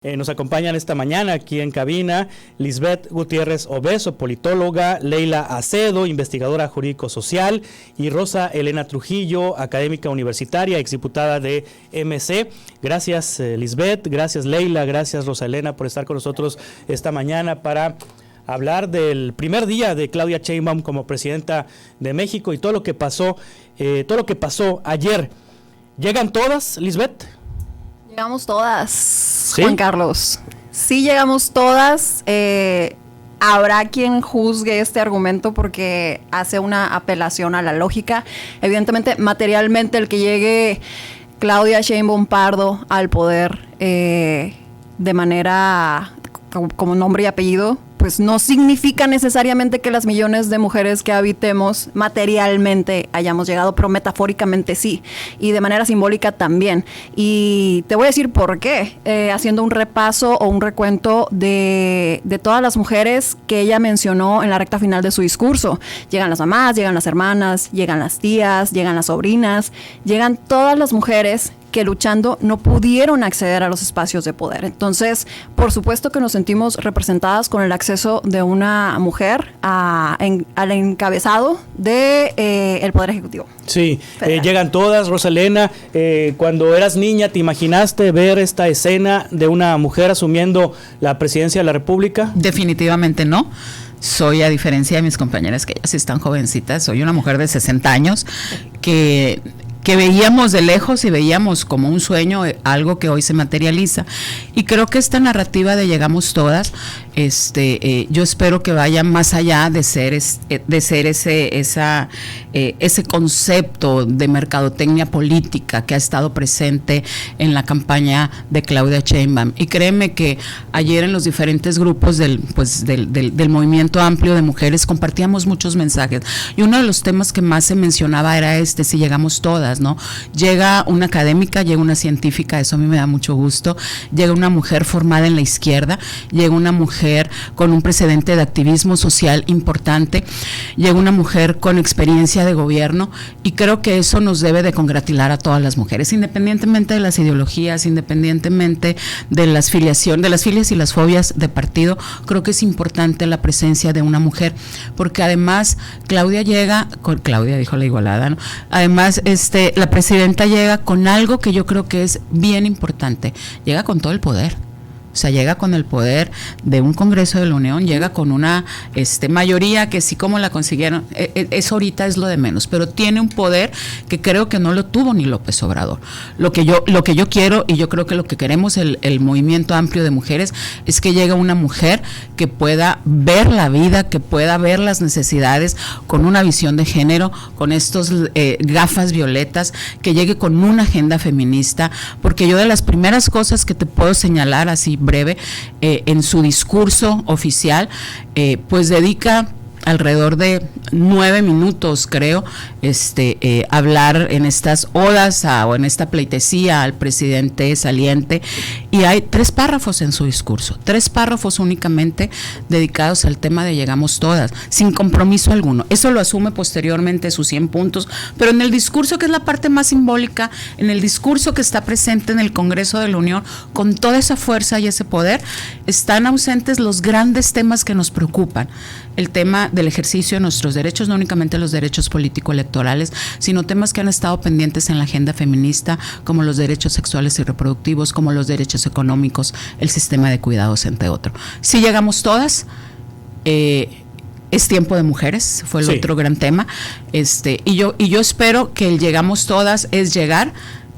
Nos acompañan esta mañana aquí en cabina Lisbeth Gutiérrez Obeso, politóloga, Leila Acedo, investigadora jurídico-social, y Rosa Elena Trujillo, académica universitaria, exdiputada de MC. Gracias Lisbeth, gracias Leila, gracias Rosa Elena por estar con nosotros esta mañana para hablar del primer día de Claudia Sheinbaum como presidenta de México y todo lo que pasó ayer. ¿Llegan todas, Lisbeth? Llegamos todas, ¿Sí? Juan Carlos. Sí, llegamos todas. Habrá quien juzgue este argumento porque hace una apelación a la lógica. Evidentemente, materialmente, el que llegue Claudia Sheinbaum Pardo al poder de manera como nombre y apellido, pues no significa necesariamente que las millones de mujeres que habitemos materialmente hayamos llegado, pero metafóricamente sí, y de manera simbólica también. Y te voy a decir por qué, haciendo un repaso o un recuento de todas las mujeres que ella mencionó en la recta final de su discurso. Llegan las mamás, llegan las hermanas, llegan las tías, llegan las sobrinas, llegan todas las mujeres que luchando no pudieron acceder a los espacios de poder. Entonces, por supuesto que nos sentimos representadas con el acceso de una mujer al encabezado el Poder Ejecutivo. Sí, llegan todas. Rosa Elena, cuando eras niña, ¿te imaginaste ver esta escena de una mujer asumiendo la presidencia de la República? Definitivamente no. Soy, a diferencia de mis compañeras que ellas están jovencitas, soy una mujer de 60 años que veíamos de lejos y veíamos como un sueño algo que hoy se materializa. Y creo que esta narrativa de llegamos todas, yo espero que vaya más allá de ser ese concepto de mercadotecnia política que ha estado presente en la campaña de Claudia Sheinbaum. Y créeme que ayer en los diferentes grupos del movimiento amplio de mujeres compartíamos muchos mensajes. Y uno de los temas que más se mencionaba era si llegamos todas, ¿no? Llega una académica, llega una científica, eso a mí me da mucho gusto, llega una mujer formada en la izquierda, llega una mujer con un precedente de activismo social importante, llega una mujer con experiencia de gobierno, y creo que eso nos debe de congratular a todas las mujeres, independientemente de las ideologías, independientemente de las filias y las fobias de partido. Creo que es importante la presencia de una mujer, porque además Claudia dijo la igualada, ¿no? Además, la presidenta llega con algo que yo creo que es bien importante, llega con todo el poder. O sea, llega con el poder de un Congreso de la Unión, llega con una mayoría que sí, como la consiguieron, eso ahorita es lo de menos, pero tiene un poder que creo que no lo tuvo ni López Obrador. Lo que yo quiero, y yo creo que lo que queremos el movimiento amplio de mujeres, es que llegue una mujer que pueda ver la vida, que pueda ver las necesidades con una visión de género, con estos gafas violetas, que llegue con una agenda feminista, porque yo de las primeras cosas que te puedo señalar así breve, en su discurso oficial, pues dedica alrededor de 9 minutos, creo, hablar en estas odas o en esta pleitesía al presidente saliente, y hay 3 párrafos en su discurso, 3 párrafos únicamente dedicados al tema de llegamos todas, sin compromiso alguno. Eso lo asume posteriormente sus 100 puntos, pero en el discurso, que es la parte más simbólica, en el discurso que está presente en el Congreso de la Unión, con toda esa fuerza y ese poder, están ausentes los grandes temas que nos preocupan. El tema del ejercicio de nuestros derechos, no únicamente los derechos político-electorales, sino temas que han estado pendientes en la agenda feminista, como los derechos sexuales y reproductivos, como los derechos económicos, el sistema de cuidados, entre otros. Si llegamos todas, es tiempo de mujeres, fue el otro gran tema, y yo espero que el llegamos todas es llegar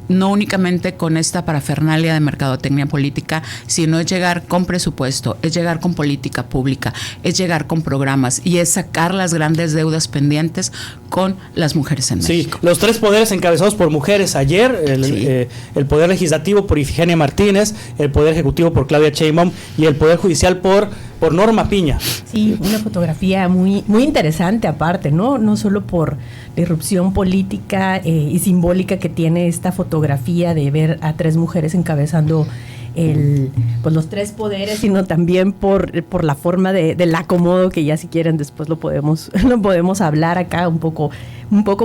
no únicamente con esta parafernalia de mercadotecnia política, sino es llegar con presupuesto, es llegar con política pública, es llegar con programas, y es sacar las grandes deudas pendientes con las mujeres en México. Sí, los 3 poderes encabezados por mujeres ayer, el Poder Legislativo por Ifigenia Martínez, el Poder Ejecutivo por Claudia Sheinbaum y el Poder Judicial por Norma Piña. Sí, una fotografía muy, muy interesante aparte, ¿no? No solo por la irrupción política y simbólica que tiene esta fotografía de ver a 3 mujeres encabezando pues los tres poderes, sino también por la forma del acomodo, que ya si quieren después lo podemos hablar acá un poco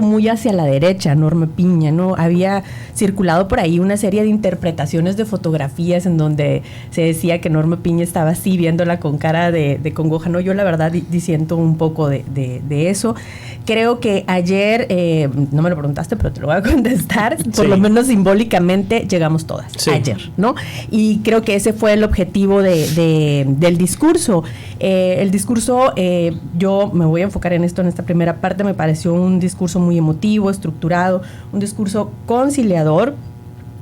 muy hacia la derecha, Norma Piña, ¿no? Había circulado por ahí una serie de interpretaciones de fotografías en donde se decía que Norma Piña estaba así viéndola con cara de congoja, ¿no? Yo la verdad disiento un poco de eso. Creo que ayer, no me lo preguntaste, pero te lo voy a contestar, por lo menos simbólicamente llegamos todas, ayer, ¿no? Y creo que ese fue el objetivo del discurso. El discurso, yo me voy a enfocar en esto en esta primera parte, me pareció un discurso muy emotivo, estructurado, un discurso conciliador,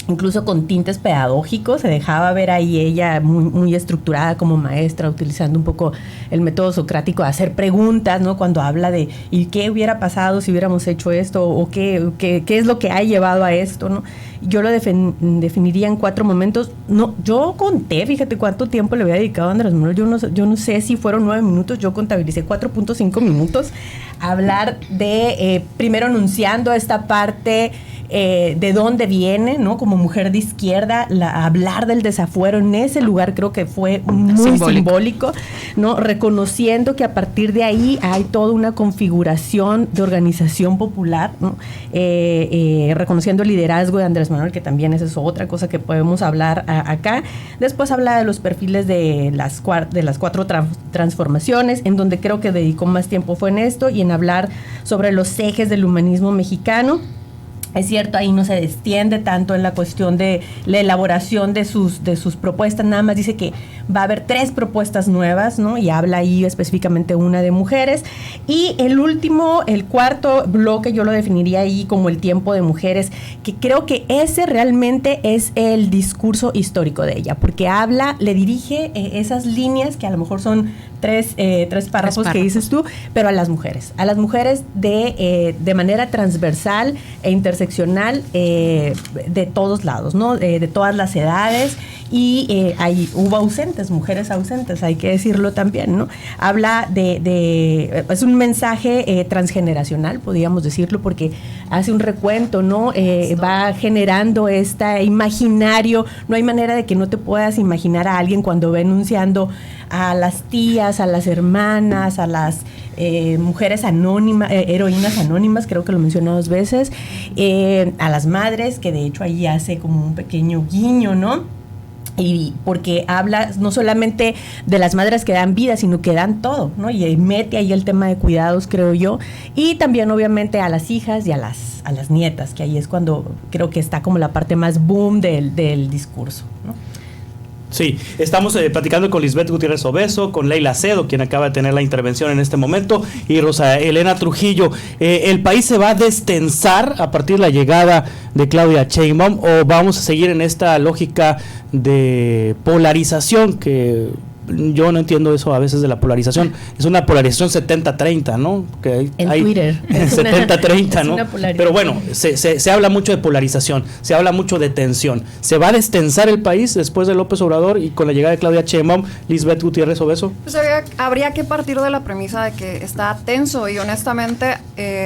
incluso con tintes pedagógicos. Se dejaba ver ahí ella muy estructurada como maestra, utilizando un poco el método socrático de hacer preguntas, ¿no? Cuando habla de ¿y qué hubiera pasado si hubiéramos hecho esto? ¿O qué es lo que ha llevado a esto, ¿no? Yo lo definiría en 4 momentos. No, yo conté, fíjate cuánto tiempo le había dedicado a Andrés Manuel. Yo no sé si fueron 9 minutos, yo contabilicé 4.5 minutos a hablar de, primero enunciando esta parte de dónde viene, ¿no? Como mujer de izquierda, hablar del desafuero en ese lugar creo que fue muy simbólico, ¿no? Reconociendo que a partir de ahí hay toda una configuración de organización popular, ¿no? Reconociendo el liderazgo de Andrés Manuel, que también esa es otra cosa que podemos hablar acá. Después habla de los perfiles de las 4 transformaciones, en donde creo que dedicó más tiempo fue en esto y en hablar sobre los ejes del humanismo mexicano. Es cierto, ahí no se extiende tanto en la cuestión de la elaboración de sus propuestas, nada más dice que va a haber 3 propuestas nuevas, ¿no? Y habla ahí específicamente una de mujeres. Y el 4º bloque yo lo definiría ahí como el tiempo de mujeres, que creo que ese realmente es el discurso histórico de ella, porque le dirige esas líneas que a lo mejor son 3 párrafos que dices tú, pero a las mujeres de manera transversal e interseccional, de todos lados, ¿no? De todas las edades, y hubo mujeres ausentes, hay que decirlo también, ¿no? Habla es un mensaje transgeneracional, podríamos decirlo, porque hace un recuento, ¿no? Va generando este imaginario. No hay manera de que no te puedas imaginar a alguien cuando va enunciando a las tías, a las hermanas, a las mujeres anónimas, heroínas anónimas, creo que lo mencionó 2 veces, a las madres, que de hecho ahí hace como un pequeño guiño, ¿no? Y porque habla no solamente de las madres que dan vida, sino que dan todo, ¿no? Y mete ahí el tema de cuidados, creo yo, y también obviamente a las hijas y a las nietas, que ahí es cuando creo que está como la parte más boom del discurso, ¿no? Sí, estamos platicando con Lisbeth Gutiérrez Obeso, con Leila Acedo, quien acaba de tener la intervención en este momento, y Rosa Elena Trujillo. ¿El país se va a destensar a partir de la llegada de Claudia Sheinbaum o vamos a seguir en esta lógica de polarización que yo no entiendo eso a veces de la polarización? Es una polarización 70-30, ¿no? Que hay Twitter. 70-30, ¿no? Pero bueno, se habla mucho de polarización, se habla mucho de tensión. ¿Se va a destensar el país después de López Obrador y con la llegada de Claudia Sheinbaum? Lisbeth Gutiérrez Obeso. Pues habría que partir de la premisa de que está tenso y honestamente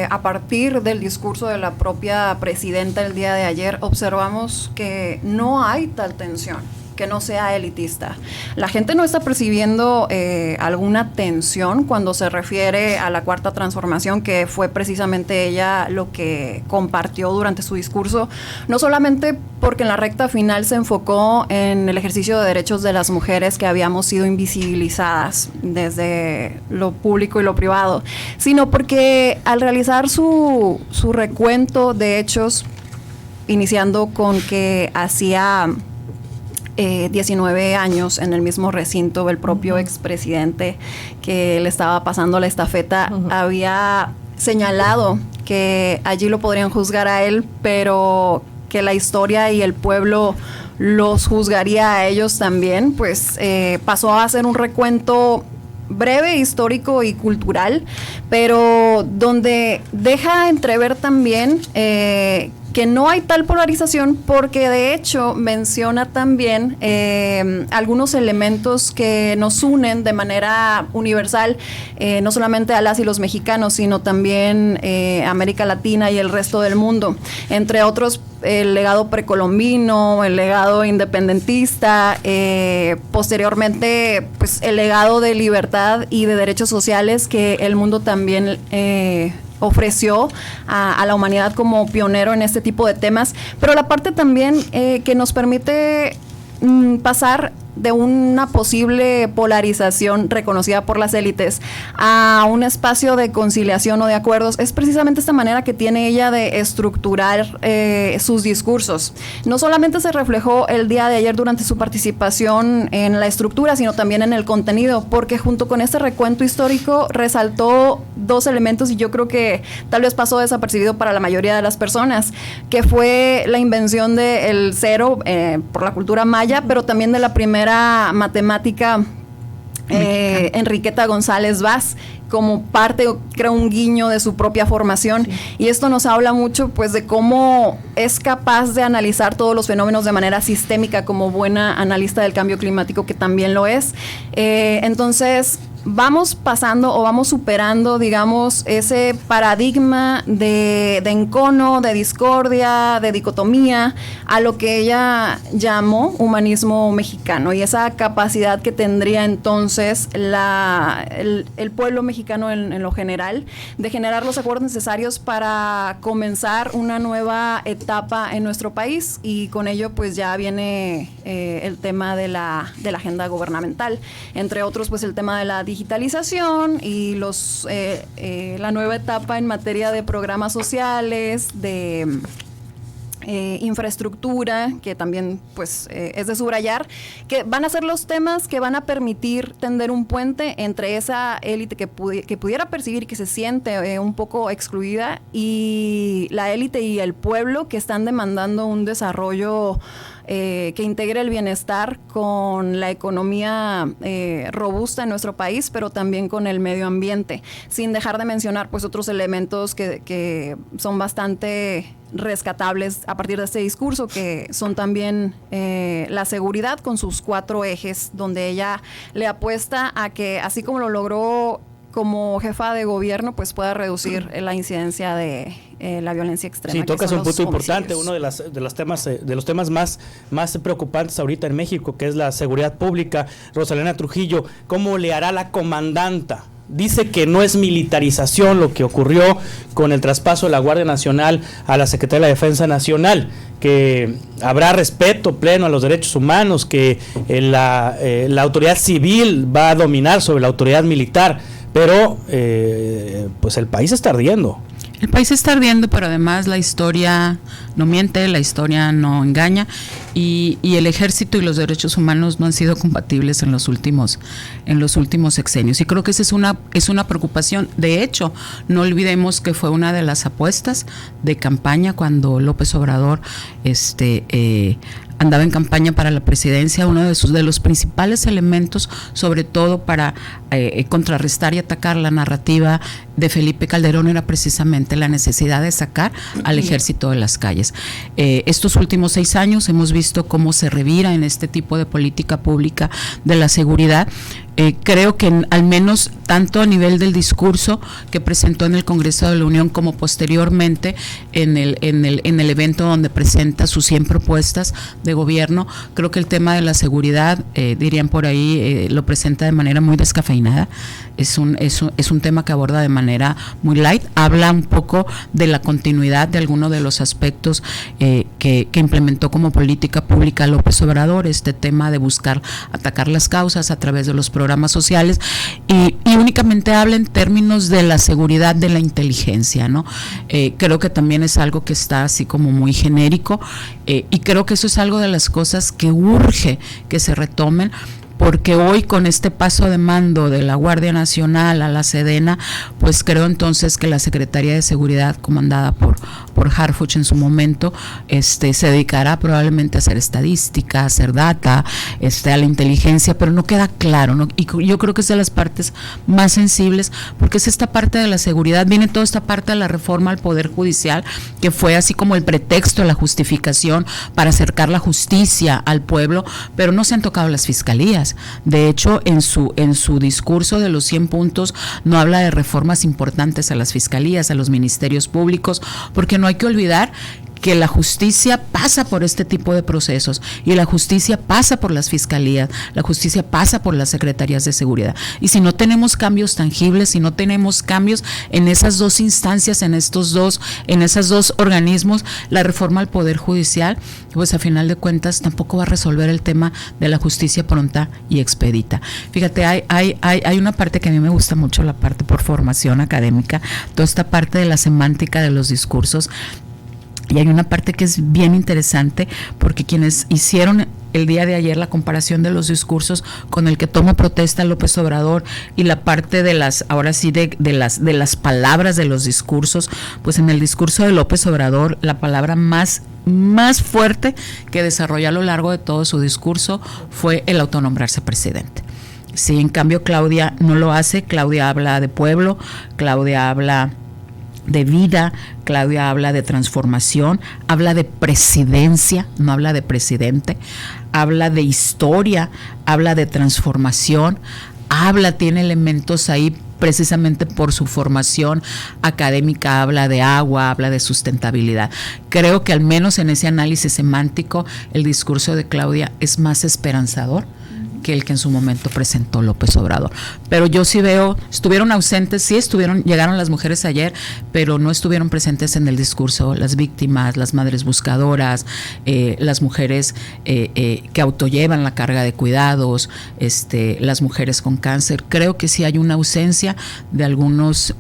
a partir del discurso de la propia presidenta el día de ayer observamos que no hay tal tensión, que no sea elitista. La gente no está percibiendo alguna tensión cuando se refiere a la cuarta transformación, que fue precisamente ella lo que compartió durante su discurso, no solamente porque en la recta final se enfocó en el ejercicio de derechos de las mujeres que habíamos sido invisibilizadas desde lo público y lo privado, sino porque al realizar su recuento de hechos, iniciando con que hacía 19 años en el mismo recinto el propio expresidente que le estaba pasando la estafeta había señalado que allí lo podrían juzgar a él, pero que la historia y el pueblo los juzgaría a ellos también, pues pasó a hacer un recuento breve, histórico y cultural, pero donde deja entrever también que que no hay tal polarización porque de hecho menciona también algunos elementos que nos unen de manera universal, no solamente a las y los mexicanos, sino también América Latina y el resto del mundo, entre otros el legado precolombino, el legado independentista, posteriormente pues el legado de libertad y de derechos sociales que el mundo también ofreció a la humanidad como pionero en este tipo de temas, pero la parte también que nos permite pasar de una posible polarización reconocida por las élites a un espacio de conciliación o de acuerdos, es precisamente esta manera que tiene ella de estructurar sus discursos. No solamente se reflejó el día de ayer durante su participación en la estructura, sino también en el contenido, porque junto con este recuento histórico resaltó dos elementos y yo creo que tal vez pasó desapercibido para la mayoría de las personas, que fue la invención del cero por la cultura maya, pero también de la primera matemática Enriqueta González Vaz, como parte, creo, un guiño de su propia formación. Sí. Y esto nos habla mucho pues de cómo es capaz de analizar todos los fenómenos de manera sistémica como buena analista del cambio climático, que también lo es. Entonces vamos pasando o vamos superando, digamos, ese paradigma de encono, de discordia, de dicotomía, a lo que ella llamó humanismo mexicano, y esa capacidad que tendría entonces el pueblo mexicano en lo general, de generar los acuerdos necesarios para comenzar una nueva etapa en nuestro país, y con ello pues ya viene el tema de la agenda gubernamental, entre otros pues el tema de la digitalización y la nueva etapa en materia de programas sociales, de infraestructura, que también pues es de subrayar, que van a ser los temas que van a permitir tender un puente entre esa élite que pudiera percibir que se siente un poco excluida, y la élite y el pueblo que están demandando un desarrollo que integre el bienestar con la economía robusta en nuestro país, pero también con el medio ambiente, sin dejar de mencionar pues otros elementos que son bastante rescatables a partir de este discurso, que son también la seguridad con sus 4 ejes, donde ella le apuesta a que, así como lo logró como jefa de gobierno, pues pueda reducir la incidencia de la violencia extrema. Sí, tocas un punto importante, uno de los temas más preocupantes ahorita en México, que es la seguridad pública. Rosalena Trujillo, ¿cómo le hará la comandanta? Dice que no es militarización lo que ocurrió con el traspaso de la Guardia Nacional a la Secretaría de la Defensa Nacional, que habrá respeto pleno a los derechos humanos, que la autoridad civil va a dominar sobre la autoridad militar, pero pues el país está ardiendo. El país está ardiendo, pero además la historia no miente, la historia no engaña, y el ejército y los derechos humanos no han sido compatibles en los últimos sexenios, y creo que esa es una preocupación. De hecho, no olvidemos que fue una de las apuestas de campaña cuando López Obrador andaba en campaña para la presidencia. Uno de los principales elementos, sobre todo para contrarrestar y atacar la narrativa de Felipe Calderón, era precisamente la necesidad de sacar al ejército de las calles. Estos últimos 6 años hemos visto cómo se revira en este tipo de política pública de la seguridad. Creo que al menos tanto a nivel del discurso que presentó en el Congreso de la Unión, como posteriormente en el evento donde presenta sus 100 propuestas de gobierno, creo que el tema de la seguridad, dirían por ahí, lo presenta de manera muy descafeinada. Es un tema que aborda de manera muy light, habla un poco de la continuidad de algunos de los aspectos que implementó como política pública López Obrador, este tema de buscar atacar las causas a través de los programas sociales, y únicamente habla en términos de la seguridad de la inteligencia, ¿no? Creo que también es algo que está así como muy genérico, y creo que eso es algo de las cosas que urge que se retomen, porque hoy con este paso de mando de la Guardia Nacional a la Sedena, pues creo entonces que la Secretaría de Seguridad, comandada por por Harfuch en su momento, se dedicará probablemente a hacer estadística, a hacer data, a la inteligencia, pero no queda claro, ¿no? Y yo creo que es de las partes más sensibles, porque es esta parte de la seguridad, viene toda esta parte de la reforma al Poder Judicial, que fue así como el pretexto, la justificación para acercar la justicia al pueblo, pero no se han tocado las fiscalías. De hecho, en su discurso de los 100 puntos no habla de reformas importantes a las fiscalías, a los ministerios públicos, porque no hay que olvidar que la justicia pasa por este tipo de procesos y la justicia pasa por las fiscalías, la justicia pasa por las secretarías de seguridad. Y si no tenemos cambios tangibles, si no tenemos cambios en esas dos instancias, en esos dos organismos, la reforma al Poder Judicial, pues a final de cuentas tampoco va a resolver el tema de la justicia pronta y expedita. Fíjate, hay una parte que a mí me gusta mucho, la parte por formación académica, toda esta parte de la semántica de los discursos. Y hay una parte que es bien interesante, porque quienes hicieron el día de ayer la comparación de los discursos con el que toma protesta López Obrador y la parte de las, ahora sí, de las palabras de los discursos, pues en el discurso de López Obrador la palabra más fuerte que desarrolló a lo largo de todo su discurso fue el autonombrarse presidente. Sí, en cambio Claudia no lo hace. Claudia habla de pueblo, Claudia habla de vida, Claudia habla de transformación, habla de presidencia, no habla de presidente, habla de historia, habla de transformación, tiene elementos ahí precisamente por su formación académica, habla de agua, habla de sustentabilidad. Creo que al menos en ese análisis semántico el discurso de Claudia es más esperanzador que el que en su momento presentó López Obrador. Pero yo sí veo, estuvieron ausentes, llegaron las mujeres ayer, pero no estuvieron presentes en el discurso las víctimas, las madres buscadoras, las mujeres que autollevan la carga de cuidados, las mujeres con cáncer. Creo que sí hay una ausencia de algunos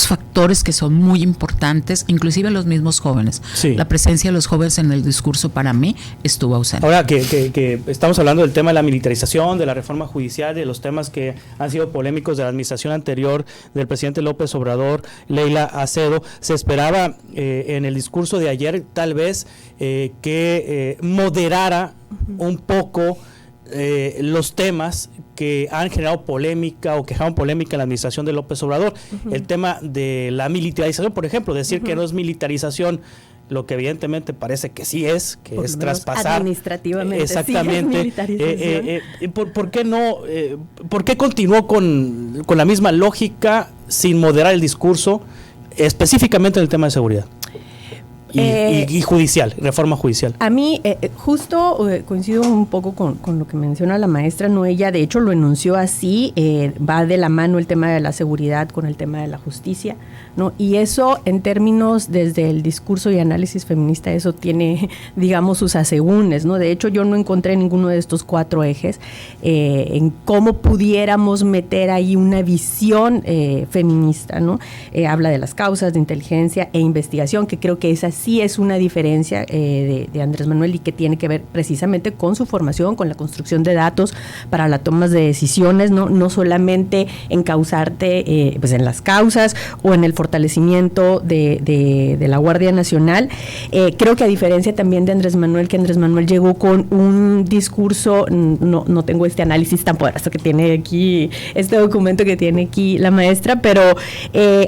factores que son muy importantes, inclusive los mismos jóvenes. Sí. La presencia de los jóvenes en el discurso para mí estuvo ausente. Ahora que estamos hablando del tema de la militarización, de la reforma judicial, de los temas que han sido polémicos de la administración anterior del presidente López Obrador, Leila Acedo, se esperaba en el discurso de ayer tal vez que moderara un poco los temas que han generado polémica o que generaron polémica en la administración de López Obrador. El tema de la militarización, por ejemplo, decir que no es militarización, lo que evidentemente parece que sí es, que por es traspasar administrativamente. Exactamente. Sí, ¿por qué no? ¿Por qué continuó con la misma lógica sin moderar el discurso, específicamente en el tema de seguridad? Y judicial, reforma judicial. A mí, justo coincido un poco con lo que menciona la maestra, no, ella de hecho lo enunció así, va de la mano el tema de la seguridad con el tema de la justicia, ¿no? Y eso en términos desde el discurso y análisis feminista, eso tiene, digamos, sus asegúnes, ¿no? De hecho, yo no encontré ninguno de estos 4 ejes en cómo pudiéramos meter ahí una visión feminista, ¿no? Habla de las causas, de inteligencia e investigación, que creo que esa sí es una diferencia de Andrés Manuel y que tiene que ver precisamente con su formación, con la construcción de datos para la toma de decisiones, no solamente encauzarte pues en las causas o en el fortalecimiento de la Guardia Nacional. Creo que a diferencia también de Andrés Manuel, que Andrés Manuel llegó con un discurso, no tengo este análisis tan poderoso que tiene aquí, este documento que tiene aquí la maestra, pero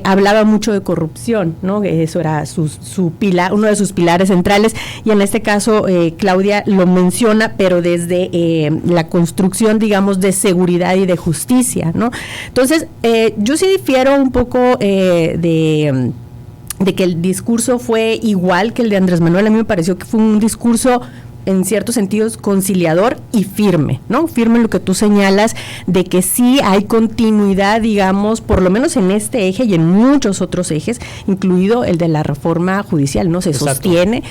hablaba mucho de corrupción, ¿no? Eso era su pilar, uno de sus pilares centrales, y en este caso Claudia lo menciona, pero desde la construcción, digamos, de seguridad y de justicia, ¿no? Entonces, yo sí difiero un poco de que el discurso fue igual que el de Andrés Manuel. A mí me pareció que fue un discurso en ciertos sentidos conciliador y firme, ¿no? Firme en lo que tú señalas de que sí hay continuidad, digamos, por lo menos en este eje y en muchos otros ejes, incluido el de la reforma judicial, ¿no? Se sostiene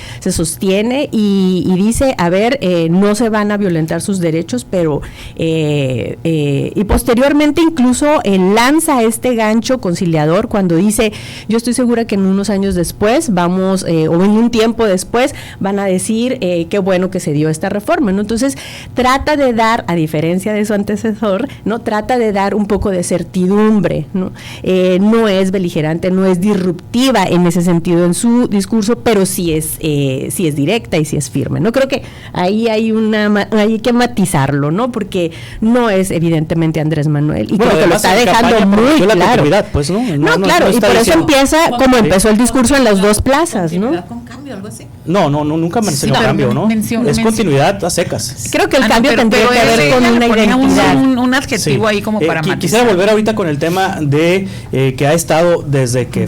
y dice, a ver, no se van a violentar sus derechos, pero y posteriormente incluso lanza este gancho conciliador cuando dice, yo estoy segura que en unos años después vamos, o en un tiempo después, van a decir que bueno, bueno que se dio esta reforma, ¿no? Entonces, trata de dar, a diferencia de su antecesor, ¿no? Trata de dar un poco de certidumbre, ¿no? No es beligerante, no es disruptiva en ese sentido en su discurso, pero sí es directa y sí es firme, ¿no? Creo que ahí hay que matizarlo, ¿no? Porque no es evidentemente Andrés Manuel, y creo que lo está dejando muy claro. Pues, ¿no? Claro, y por eso empieza como empezó el discurso en las dos plazas, ¿no? Con cambio, algo así. No, nunca mencionó cambio, ¿no? Es continuidad a secas. Creo que el cambio tendría que ver con una identidad. Un adjetivo ahí como para matizar. Quisiera volver ahorita con el tema de que ha estado desde que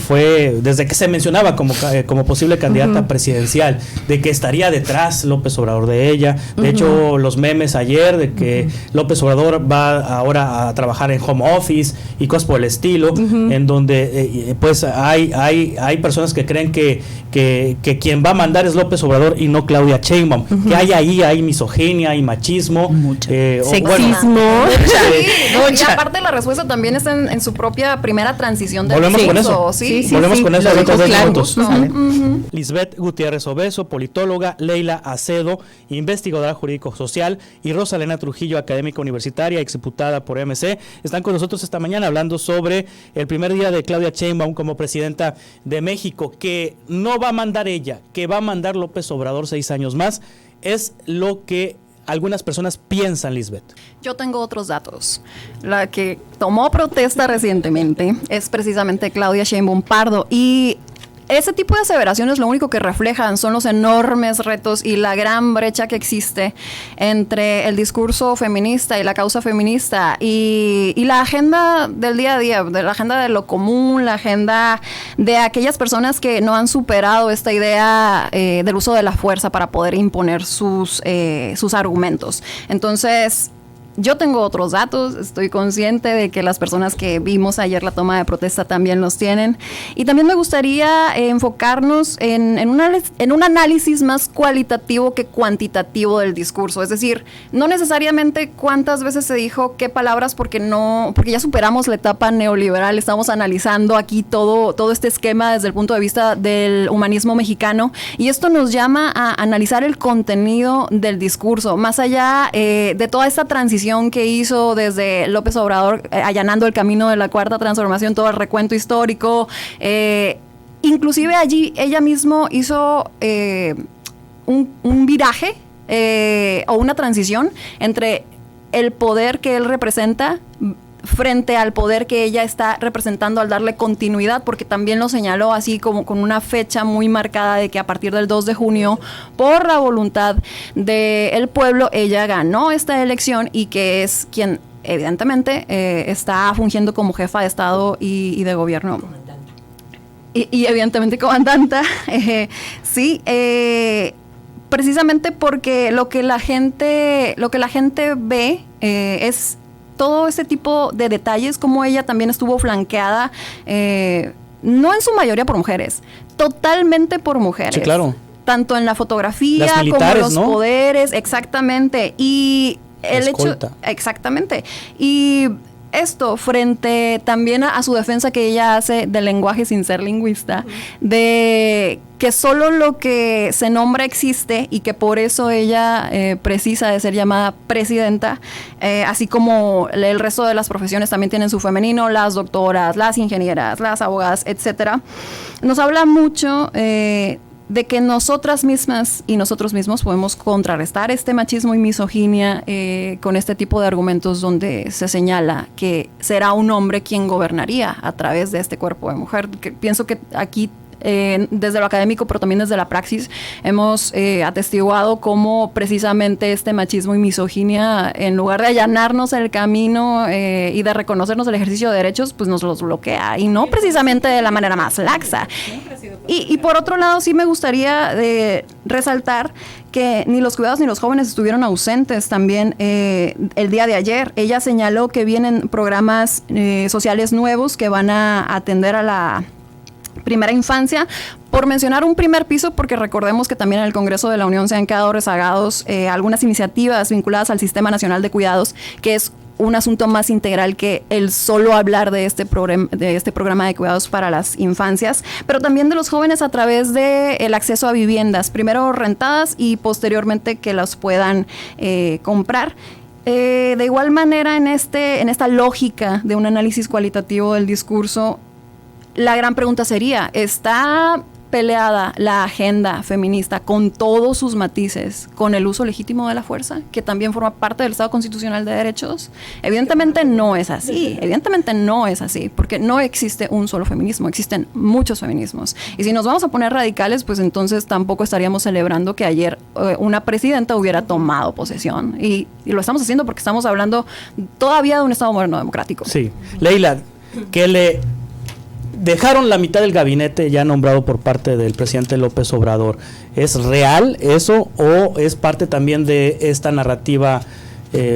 se mencionaba como posible candidata presidencial, de que estaría detrás López Obrador de ella. De hecho, los memes ayer de que López Obrador va ahora a trabajar en home office y cosas por el estilo, en donde pues hay personas que creen que quien va a mandar es López Obrador y no Claudia Sheinbaum, que hay misoginia, hay machismo, sexismo, y aparte la respuesta también está en su propia primera transición del Volvemos con eso. Volvemos con eso ahorita 2 minutos. Lisbeth Gutiérrez Obeso, politóloga, Leila Acedo, investigadora jurídico-social, y Rosa Elena Trujillo, académica universitaria, exdiputada por MC, están con nosotros esta mañana hablando sobre el primer día de Claudia Sheinbaum como presidenta de México, que no va a mandar ella, que va a mandar López Obrador 6 años más. Es lo que algunas personas piensan, Lisbeth. Yo tengo otros datos. La que tomó protesta recientemente es precisamente Claudia Sheinbaum Pardo, y ese tipo de aseveraciones lo único que reflejan son los enormes retos y la gran brecha que existe entre el discurso feminista y la causa feminista y la agenda del día a día, de la agenda de lo común, la agenda de aquellas personas que no han superado esta idea del uso de la fuerza para poder imponer sus argumentos. Entonces, yo tengo otros datos, estoy consciente de que las personas que vimos ayer la toma de protesta también los tienen, y también me gustaría enfocarnos en un análisis más cualitativo que cuantitativo del discurso, es decir, no necesariamente cuántas veces se dijo qué palabras, porque ya superamos la etapa neoliberal, estamos analizando aquí todo este esquema desde el punto de vista del humanismo mexicano, y esto nos llama a analizar el contenido del discurso, más allá de toda esta transición que hizo desde López Obrador, allanando el camino de la Cuarta Transformación, todo el recuento histórico. Inclusive allí ella mismo hizo un viraje o una transición entre el poder que él representa frente al poder que ella está representando al darle continuidad, porque también lo señaló así como con una fecha muy marcada de que a partir del 2 de junio, por la voluntad del pueblo, ella ganó esta elección y que es quien evidentemente está fungiendo como jefa de Estado y de gobierno. Y evidentemente comandanta, sí, precisamente porque lo que la gente ve es todo este tipo de detalles, como ella también estuvo flanqueada, no en su mayoría por mujeres, totalmente por mujeres. Sí, claro. Tanto en la fotografía como en los poderes, exactamente. Y el hecho, exactamente. Y esto frente también a su defensa que ella hace del lenguaje sin ser lingüista, de que solo lo que se nombra existe y que por eso ella precisa de ser llamada presidenta, así como el resto de las profesiones también tienen su femenino, las doctoras, las ingenieras, las abogadas, etcétera. Nos habla mucho de que nosotras mismas y nosotros mismos podemos contrarrestar este machismo y misoginia con este tipo de argumentos donde se señala que será un hombre quien gobernaría a través de este cuerpo de mujer. Pienso que aquí desde lo académico, pero también desde la praxis, hemos atestiguado cómo precisamente este machismo y misoginia, en lugar de allanarnos el camino y de reconocernos el ejercicio de derechos, pues nos los bloquea, y no precisamente de la manera más laxa. Y por otro lado, sí me gustaría resaltar que ni los cuidados ni los jóvenes estuvieron ausentes también el día de ayer. Ella señaló que vienen programas sociales nuevos que van a atender a la primera infancia, por mencionar un primer piso, porque recordemos que también en el Congreso de la Unión se han quedado rezagados algunas iniciativas vinculadas al Sistema Nacional de Cuidados, que es un asunto más integral que el solo hablar de este programa de cuidados para las infancias, pero también de los jóvenes a través de el acceso a viviendas, primero rentadas y posteriormente que las puedan comprar. De igual manera, en esta lógica de un análisis cualitativo del discurso, la gran pregunta sería, ¿está peleada la agenda feminista con todos sus matices con el uso legítimo de la fuerza, que también forma parte del Estado Constitucional de Derechos? Evidentemente no es así, porque no existe un solo feminismo, existen muchos feminismos. Y si nos vamos a poner radicales, pues entonces tampoco estaríamos celebrando que ayer una presidenta hubiera tomado posesión. Y lo estamos haciendo porque estamos hablando todavía de un Estado moderno democrático. Sí. Leila, ¿qué le dejaron la mitad del gabinete ya nombrado por parte del presidente López Obrador? ¿Es real eso o es parte también de esta narrativa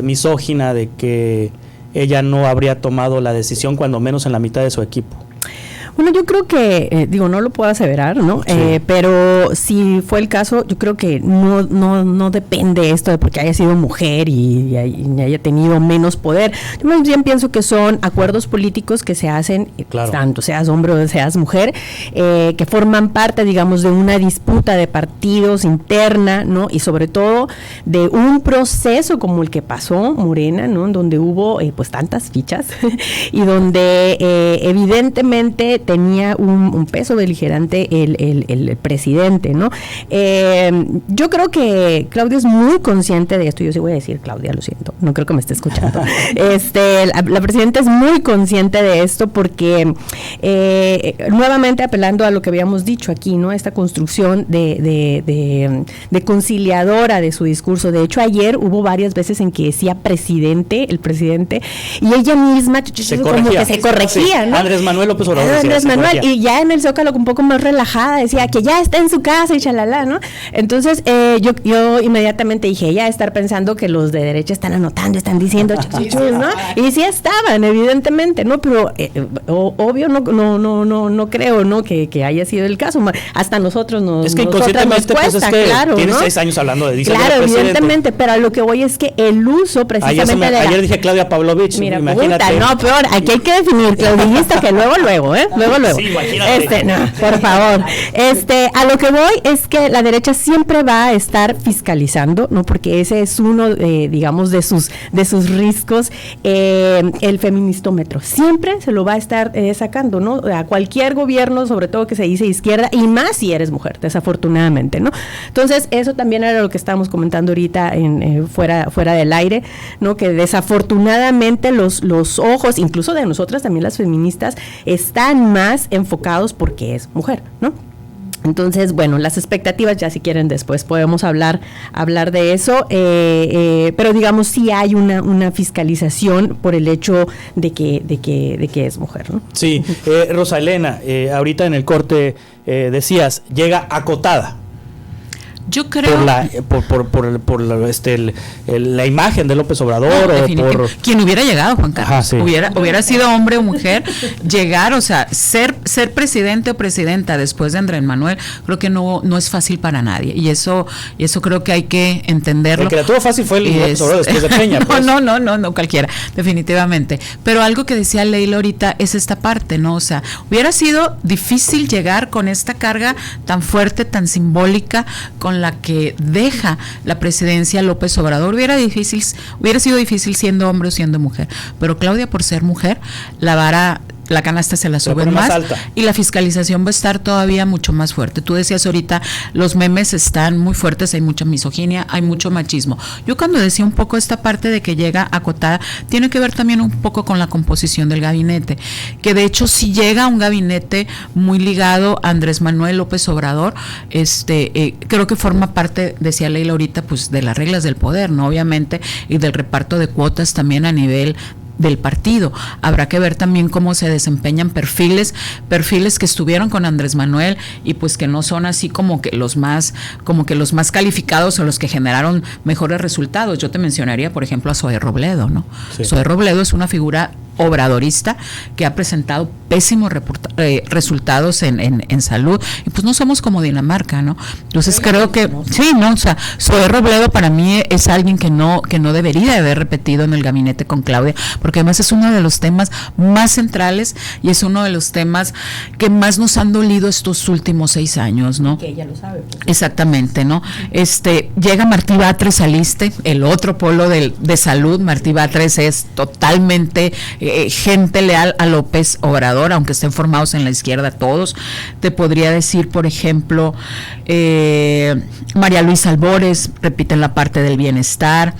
misógina de que ella no habría tomado la decisión, cuando menos en la mitad de su equipo? Bueno, yo creo que, no lo puedo aseverar, ¿no? Sí. Pero si fue el caso, yo creo que no depende esto de porque haya sido mujer y haya tenido menos poder. Yo más bien pienso que son acuerdos políticos que se hacen, claro, tanto seas hombre o seas mujer, que forman parte, digamos, de una disputa de partidos interna, ¿no? Y sobre todo de un proceso como el que pasó Morena, ¿no? Donde hubo, pues, tantas fichas y donde evidentemente tenía un peso beligerante el presidente, ¿no? Yo creo que Claudia es muy consciente de esto. Yo sí voy a decir Claudia, lo siento, no creo que me esté escuchando. La presidenta es muy consciente de esto porque nuevamente apelando a lo que habíamos dicho aquí, ¿no? Esta construcción de conciliadora de su discurso. De hecho, ayer hubo varias veces en que decía el presidente, y ella misma se corregía, ¿no? Andrés Manuel López Obrador. Y ya en el Zócalo un poco más relajada decía que ya está en su casa y chalala, ¿no? Entonces yo inmediatamente dije, ya estar pensando que los de derecha están anotando, están diciendo ¿no? Y sí estaban, evidentemente, ¿no? Pero obvio no creo, ¿no? Que haya sido el caso. Hasta nosotros es que inconscientemente nos cuesta, pues es que claro, tienes ¿no? 6 años hablando de dice claro, evidentemente, pero a lo que voy es que el uso precisamente ayer dije Claudia Pavlovich, mira, imagínate. Puta, no, peor, aquí hay que definir claudillista que luego, luego. Sí, imagínate. No, por favor. A lo que voy es que la derecha siempre va a estar fiscalizando, ¿no? Porque ese es uno, digamos, de sus riscos, el feministómetro. Siempre se lo va a estar sacando, ¿no? A cualquier gobierno, sobre todo que se dice izquierda, y más si eres mujer, desafortunadamente, ¿no? Entonces, eso también era lo que estábamos comentando ahorita fuera del aire, ¿no? Que desafortunadamente los ojos, incluso de nosotras también las feministas, están más enfocados porque es mujer, ¿no? Entonces, bueno, las expectativas ya si quieren después podemos hablar de eso, pero digamos sí hay una fiscalización por el hecho de que es mujer, ¿no? Sí, Rosa Elena, ahorita en el corte decías, llega acotada. Yo creo por la imagen de López Obrador o por quien hubiera llegado, Juan Carlos. Ajá, sí. hubiera sido hombre o mujer, llegar, o sea, ser presidente o presidenta después de Andrés Manuel, creo que no es fácil para nadie, y eso creo que hay que entenderlo. El que la tuvo fácil fue el López Obrador después de Peña. Pues. No, cualquiera, definitivamente. Pero algo que decía Leila ahorita es esta parte, ¿no? O sea, hubiera sido difícil llegar con esta carga tan fuerte, tan simbólica, con la que deja la presidencia López Obrador. Hubiera sido difícil siendo hombre o siendo mujer, pero Claudia, por ser mujer, la canasta se la suben más y la fiscalización va a estar todavía mucho más fuerte. Tú decías ahorita, los memes están muy fuertes, hay mucha misoginia, hay mucho machismo. Yo cuando decía un poco esta parte de que llega acotada, tiene que ver también un poco con la composición del gabinete, que de hecho si llega un gabinete muy ligado a Andrés Manuel López Obrador, creo que forma parte, decía Leila ahorita, pues de las reglas del poder, ¿no? Obviamente, y del reparto de cuotas también a nivel del partido. Habrá que ver también cómo se desempeñan perfiles que estuvieron con Andrés Manuel y pues que no son así como que los más calificados o los que generaron mejores resultados. Yo te mencionaría, por ejemplo, a Zoé Robledo, ¿no? Sí. Zoé Robledo es una figura obradorista que ha presentado pésimos resultados en salud, y pues no somos como Dinamarca, ¿no? Entonces creo que, sí, no, o sea, Zoé Robledo para mí es alguien que no debería haber repetido en el gabinete con Claudia, porque además es uno de los temas más centrales y es uno de los temas que más nos han dolido estos últimos 6 años, ¿no? Que ella lo sabe. Pues. Exactamente, ¿no? Llega Martí Batres al ISSSTE, el otro polo de salud. Martí Batres es totalmente gente leal a López Obrador, aunque estén formados en la izquierda todos. Te podría decir, por ejemplo, María Luisa Albores repite en la parte del bienestar.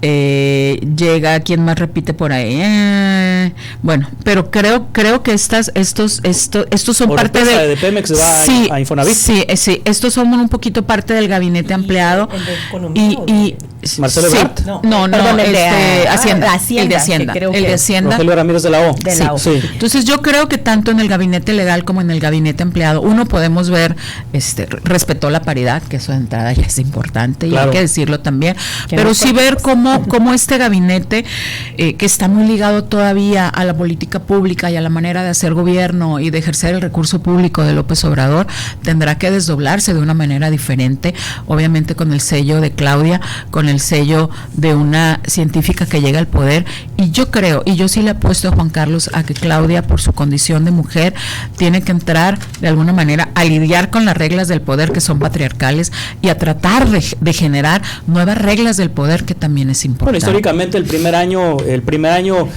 Llega, ¿quién más repite por ahí? Bueno, pero creo que estos son parte de Pemex va sí, a Infonavit. Sí, estos son un poquito parte del gabinete ampliado. ¿El de economía y Marcelo Ebrard. No, perdón, el de Hacienda, Hacienda, el de Hacienda, el de Hacienda. Rogelio Ramírez de la O. De la O. Sí. Entonces yo creo que tanto en el gabinete legal como en el gabinete empleado, uno podemos ver, respetó la paridad, que eso de entrada ya es importante, Claro. y hay que decirlo también, Que pero no sí ver cómo este gabinete, que está muy ligado todavía a la política pública y a la manera de hacer gobierno y de ejercer el recurso público de López Obrador, tendrá que desdoblarse de una manera diferente, obviamente con el sello de Claudia, con el sello de una científica que llega al poder, y yo creo, y yo sí le apuesto a Juan Carlos a que Claudia, por su condición de mujer, tiene que entrar de alguna manera a lidiar con las reglas del poder que son patriarcales y a tratar de generar nuevas reglas del poder, que también es importante. Bueno, históricamente el primer año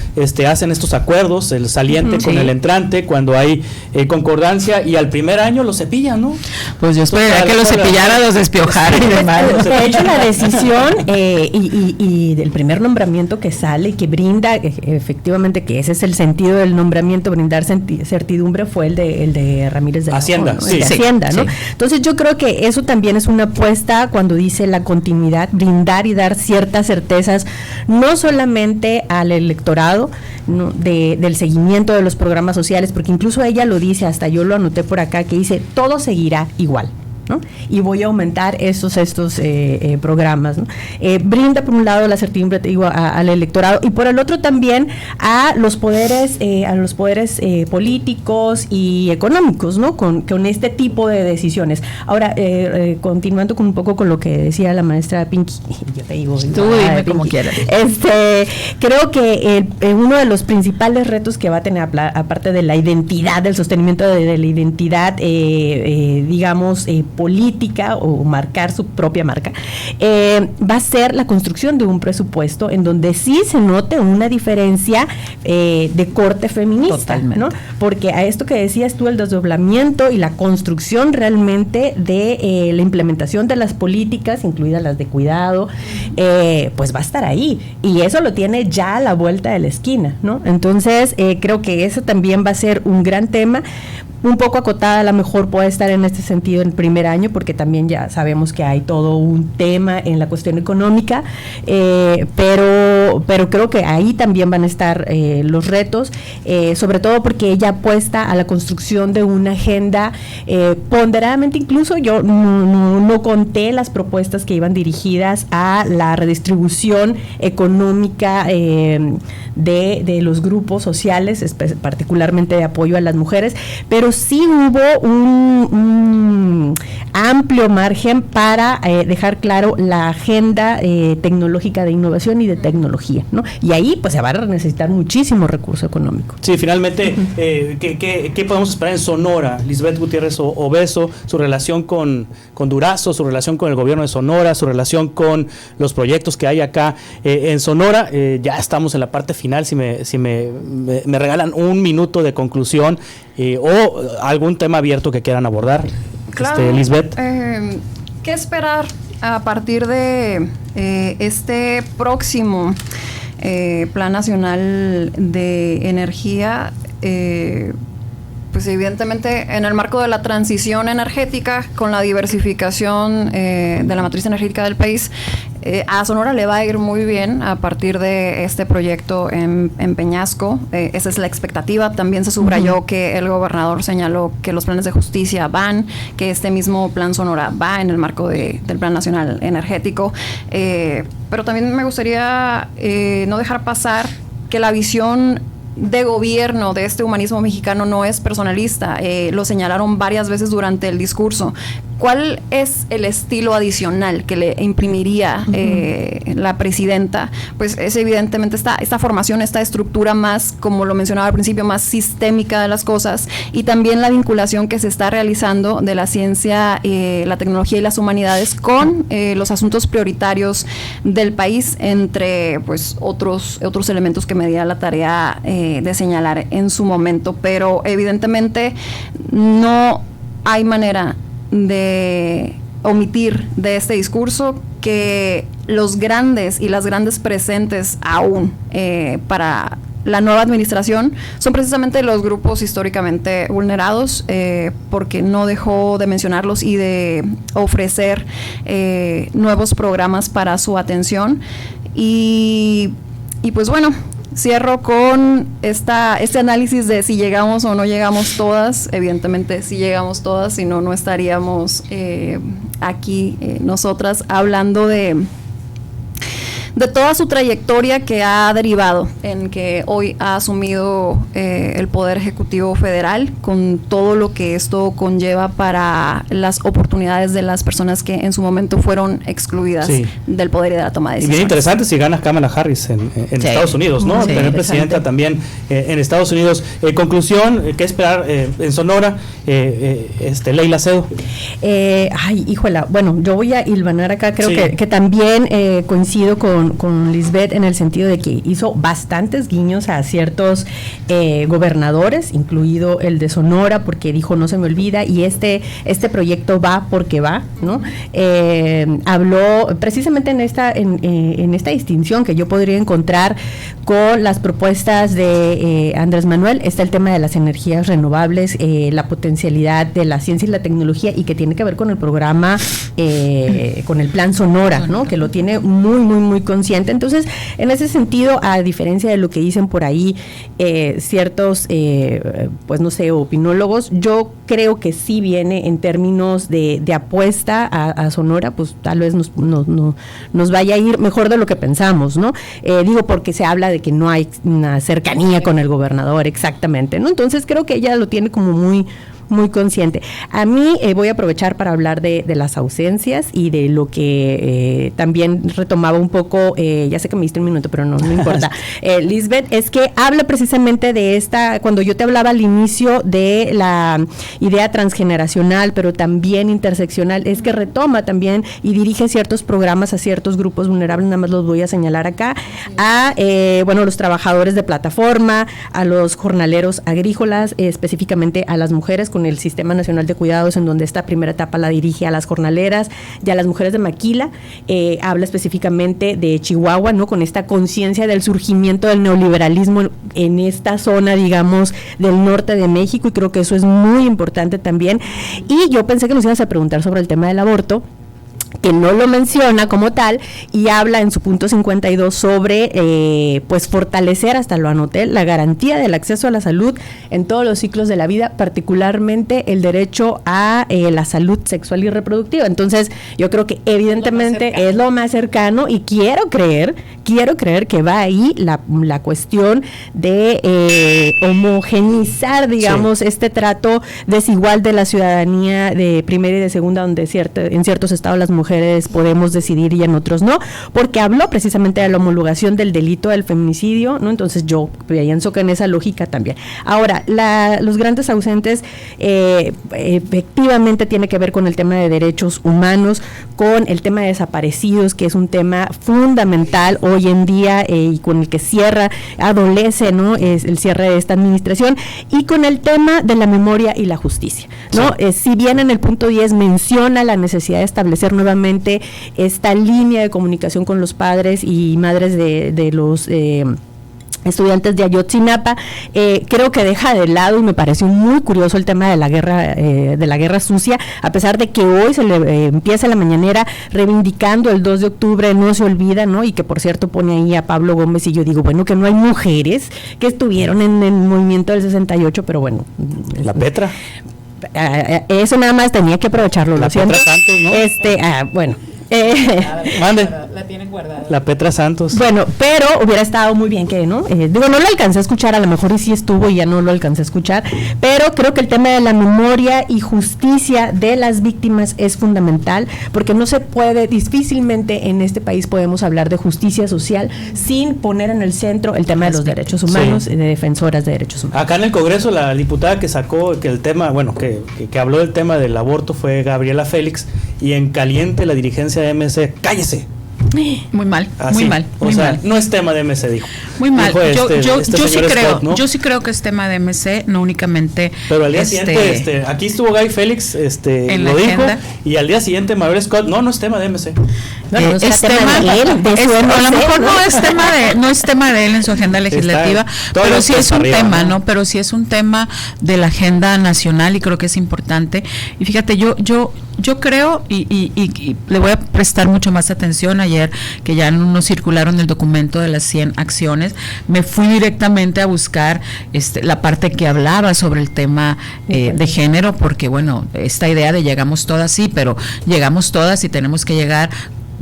hacen estos acuerdos, el saliente con el entrante, cuando hay concordancia, y al primer año lo cepillan, ¿no? Pues yo esperaría que los cepillara, los despiojaran y demás. De hecho, la decisión y del primer nombramiento que sale y que brinda, efectivamente, que ese es el sentido del nombramiento, brindar certidumbre, fue el de Ramírez de la Hacienda, O, ¿no? sí. El de Hacienda, ¿no? Sí. Entonces yo creo que eso también es una apuesta cuando dice la continuidad, brindar y dar ciertas certezas, no solamente al electorado, ¿no? del seguimiento de los programas sociales, porque incluso ella lo dice, hasta yo lo anoté por acá, que dice, todo seguirá igual, ¿no? Y voy a aumentar estos programas, ¿no? Brinda por un lado la certidumbre, te digo, al electorado, y por el otro también a los poderes políticos y económicos, ¿no? Con este tipo de decisiones. Ahora, continuando con un poco con lo que decía la maestra Pinky, yo te digo, tú dime como quieras. Creo que uno de los principales retos que va a tener, aparte de la identidad, del sostenimiento de la identidad, digamos, política, o marcar su propia marca, va a ser la construcción de un presupuesto en donde sí se note una diferencia de corte feminista. Totalmente. ¿No? Porque a esto que decías tú, el desdoblamiento y la construcción realmente de la implementación de las políticas, incluidas las de cuidado, pues va a estar ahí, y eso lo tiene ya a la vuelta de la esquina, ¿no? Entonces creo que eso también va a ser un gran tema. Un poco acotada, a lo mejor puede estar en este sentido en el primer año, porque también ya sabemos que hay todo un tema en la cuestión económica, pero creo que ahí también van a estar los retos, sobre todo porque ella apuesta a la construcción de una agenda ponderadamente, incluso yo no conté las propuestas que iban dirigidas a la redistribución económica de los grupos sociales, particularmente de apoyo a las mujeres, pero sí hubo un amplio margen para dejar claro la agenda tecnológica de innovación y de tecnología, ¿no? Y ahí pues se va a necesitar muchísimo recurso económico. Sí, finalmente, ¿qué podemos esperar en Sonora? Lisbeth Gutiérrez Obeso, su relación con Durazo, su relación con el gobierno de Sonora, su relación con los proyectos que hay acá en Sonora. Ya estamos en la parte final, si me regalan un minuto de conclusión, o algún tema abierto que quieran abordar. Claro. Lisbeth. ¿Qué esperar a partir de este próximo Plan Nacional de Energía? Pues evidentemente en el marco de la transición energética, con la diversificación de la matriz energética del país, a Sonora le va a ir muy bien a partir de este proyecto en Peñasco. Esa es la expectativa. También se subrayó que el gobernador señaló que los planes de justicia van, que este mismo Plan Sonora va en el marco del Plan Nacional Energético. Pero también me gustaría no dejar pasar que la visión de gobierno de este humanismo mexicano no es personalista, lo señalaron varias veces durante el discurso. ¿Cuál es el estilo adicional que le imprimiría la presidenta? Pues es evidentemente esta formación, esta estructura más, como lo mencionaba al principio, más sistémica de las cosas, y también la vinculación que se está realizando de la ciencia, la tecnología y las humanidades con los asuntos prioritarios del país, entre pues otros elementos que me diera la tarea de señalar en su momento. Pero evidentemente no hay manera de omitir de este discurso que los grandes y las grandes presentes aún para la nueva administración son precisamente los grupos históricamente vulnerados, porque no dejó de mencionarlos y de ofrecer nuevos programas para su atención. Y pues bueno, cierro con este análisis de si llegamos o no llegamos todas. Evidentemente si llegamos todas, si no, no estaríamos aquí nosotras hablando de toda su trayectoria que ha derivado en que hoy ha asumido el Poder Ejecutivo Federal, con todo lo que esto conlleva para las oportunidades de las personas que en su momento fueron excluidas del poder y de la toma de decisiones. Y bien interesante si gana Kamala Harris en Estados Unidos, ¿no? Sí, tener presidenta también en Estados Unidos. Conclusión, ¿qué esperar en Sonora? Leila Acedo. Híjola, bueno, yo voy a hilvanar acá, creo que también coincido con Lisbeth en el sentido de que hizo bastantes guiños a ciertos gobernadores, incluido el de Sonora, porque dijo no se me olvida, y este proyecto va porque va, ¿no? Habló precisamente en esta distinción que yo podría encontrar con las propuestas de Andrés Manuel. Está el tema de las energías renovables, la potencialidad de la ciencia y la tecnología, y que tiene que ver con el programa, con el plan Sonora, ¿no? Que lo tiene muy, muy, muy consciente. Entonces, en ese sentido, a diferencia de lo que dicen por ahí ciertos, pues no sé, opinólogos, yo creo que sí viene en términos de apuesta a Sonora, pues tal vez nos vaya a ir mejor de lo que pensamos, ¿no? Digo, porque se habla de que no hay una cercanía con el gobernador, exactamente, ¿no? Entonces, creo que ella lo tiene como muy consciente. A mí voy a aprovechar para hablar de las ausencias y de lo que también retomaba un poco, ya sé que me diste un minuto, pero no importa. Lisbeth, es que habla precisamente de cuando yo te hablaba al inicio de la idea transgeneracional, pero también interseccional, es que retoma también y dirige ciertos programas a ciertos grupos vulnerables, nada más los voy a señalar acá, a los trabajadores de plataforma, a los jornaleros agrícolas, específicamente a las mujeres, con el Sistema Nacional de Cuidados, en donde esta primera etapa la dirige a las jornaleras y a las mujeres de Maquila. Habla específicamente de Chihuahua, ¿no? Con esta conciencia del surgimiento del neoliberalismo en esta zona, digamos, del norte de México, y creo que eso es muy importante también. Y yo pensé que nos ibas a preguntar sobre el tema del aborto, que no lo menciona como tal, y habla en su punto 52 sobre pues fortalecer, hasta lo anoté, la garantía del acceso a la salud en todos los ciclos de la vida, particularmente el derecho a la salud sexual y reproductiva. Entonces yo creo que evidentemente es lo más cercano, y quiero creer que va ahí la cuestión de homogeneizar, digamos, este trato desigual de la ciudadanía de primera y de segunda, donde en ciertos estados las mujeres podemos decidir y en otros no, porque habló precisamente de la homologación del delito del feminicidio, ¿no? Entonces yo pienso que en esa lógica también. Ahora, los grandes ausentes efectivamente tiene que ver con el tema de derechos humanos, con el tema de desaparecidos, que es un tema fundamental hoy en día y con el que adolece, ¿no? Es el cierre de esta administración, y con el tema de la memoria y la justicia, ¿no? Sí. Si bien en el punto 10 menciona la necesidad de establecer nuevamente esta línea de comunicación con los padres y madres de los estudiantes de Ayotzinapa, creo que deja de lado, y me pareció muy curioso el tema de la guerra sucia, a pesar de que hoy se le empieza la mañanera reivindicando el 2 de octubre, no se olvida, ¿no? Y que por cierto pone ahí a Pablo Gómez, y yo digo, bueno, que no hay mujeres que estuvieron en el movimiento del 68, pero bueno. La Petra. Eso nada más tenía que aprovecharlo, la lo siento. Petra Santos, ¿no? Bueno, Mande. La tienen guardada. La Petra Santos. Bueno, pero hubiera estado muy bien que, ¿no? Digo, no lo alcancé a escuchar, a lo mejor y sí estuvo y ya no lo alcancé a escuchar, pero creo que el tema de la memoria y justicia de las víctimas es fundamental, porque no se puede, difícilmente en este país podemos hablar de justicia social sin poner en el centro el tema de los derechos humanos y de defensoras de derechos humanos. Acá en el Congreso, la diputada que sacó que el tema, bueno, que habló del tema del aborto fue Gabriela Félix, y en caliente la dirigencia de MC, ¡cállese! Muy mal, Así, muy mal, o muy sea, mal. no es tema de MC, dijo. Muy mal. Dijo Yo sí señor creo, Scott, ¿no? yo sí creo que es tema de MC, no únicamente. Pero al día siguiente, aquí estuvo Guy Félix, en lo la dijo, agenda. y al día siguiente Mabel Scott, no es tema de MC. Bueno, no será es tema de él, de su a lo MC, mejor no es tema de él en su agenda legislativa, pero sí es un tema, ¿no? Pero sí es un tema de la agenda nacional y creo que es importante. Y fíjate, yo creo y le voy a prestar mucho más atención. Ayer que ya nos circularon el documento de las 100 acciones, me fui directamente a buscar la parte que hablaba sobre el tema de género, porque bueno, esta idea de llegamos todas, sí, pero llegamos todas y tenemos que llegar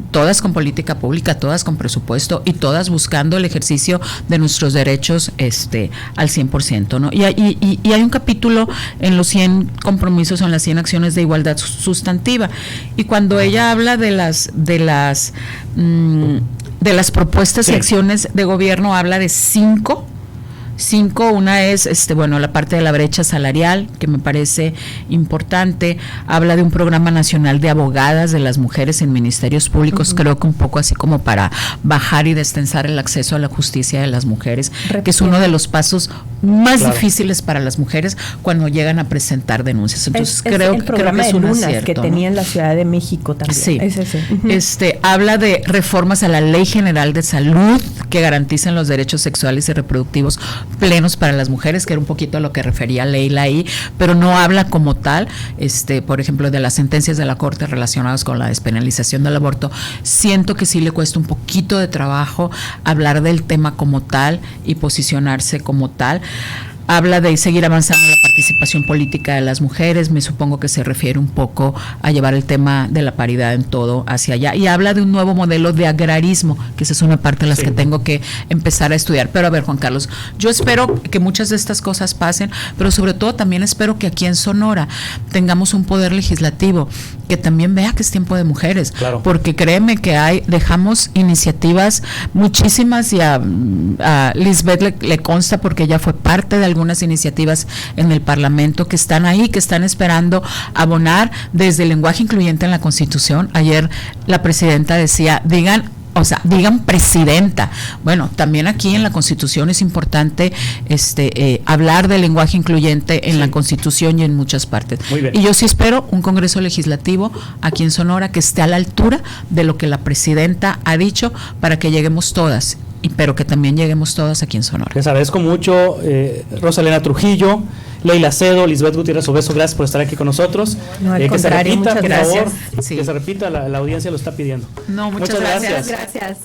todas con política pública, todas con presupuesto y todas buscando el ejercicio de nuestros derechos al 100%, ¿no? Y hay un capítulo en los 100 compromisos, en las 100 acciones de igualdad sustantiva, y cuando ella habla de las propuestas y acciones de gobierno, habla de 5. Una es la parte de la brecha salarial, que me parece importante. Habla de un programa nacional de abogadas de las mujeres en ministerios públicos, creo que un poco así como para bajar y destensar el acceso a la justicia de las mujeres, que es uno de los pasos más difíciles para las mujeres cuando llegan a presentar denuncias. Entonces creo que es un acierto, que tenía en la Ciudad de México también. Sí. Es ese. Habla de reformas a la Ley General de Salud que garantizan los derechos sexuales y reproductivos plenos para las mujeres, que era un poquito a lo que refería Leila ahí, pero no habla como tal, por ejemplo, de las sentencias de la Corte relacionadas con la despenalización del aborto. Siento que sí le cuesta un poquito de trabajo hablar del tema como tal y posicionarse como tal. Habla de seguir avanzando la participación política de las mujeres, me supongo que se refiere un poco a llevar el tema de la paridad en todo hacia allá, y habla de un nuevo modelo de agrarismo, que esa es una parte de las que tengo que empezar a estudiar. Pero a ver, Juan Carlos, yo espero que muchas de estas cosas pasen, pero sobre todo también espero que aquí en Sonora tengamos un poder legislativo que también vea que es tiempo de mujeres, claro. Porque créeme que dejamos iniciativas muchísimas, y a Lisbeth le consta porque ella fue parte de algunas iniciativas en el Parlamento que están ahí, que están esperando abonar desde el lenguaje incluyente en la Constitución. Ayer la presidenta decía, digan presidenta. Bueno, también aquí en la Constitución es importante hablar del lenguaje incluyente en la Constitución y en muchas partes. Y yo sí espero un Congreso Legislativo aquí en Sonora que esté a la altura de lo que la presidenta ha dicho, para que lleguemos todas, pero que también lleguemos todas aquí en Sonora. Les agradezco mucho, Rosa Elena Trujillo, Leila Acedo, Lisbeth Gutiérrez Obeso, gracias por estar aquí con nosotros. No, al contrario, que se repita, por gracias. favor, que se repita, la audiencia lo está pidiendo. No, muchas gracias. Gracias.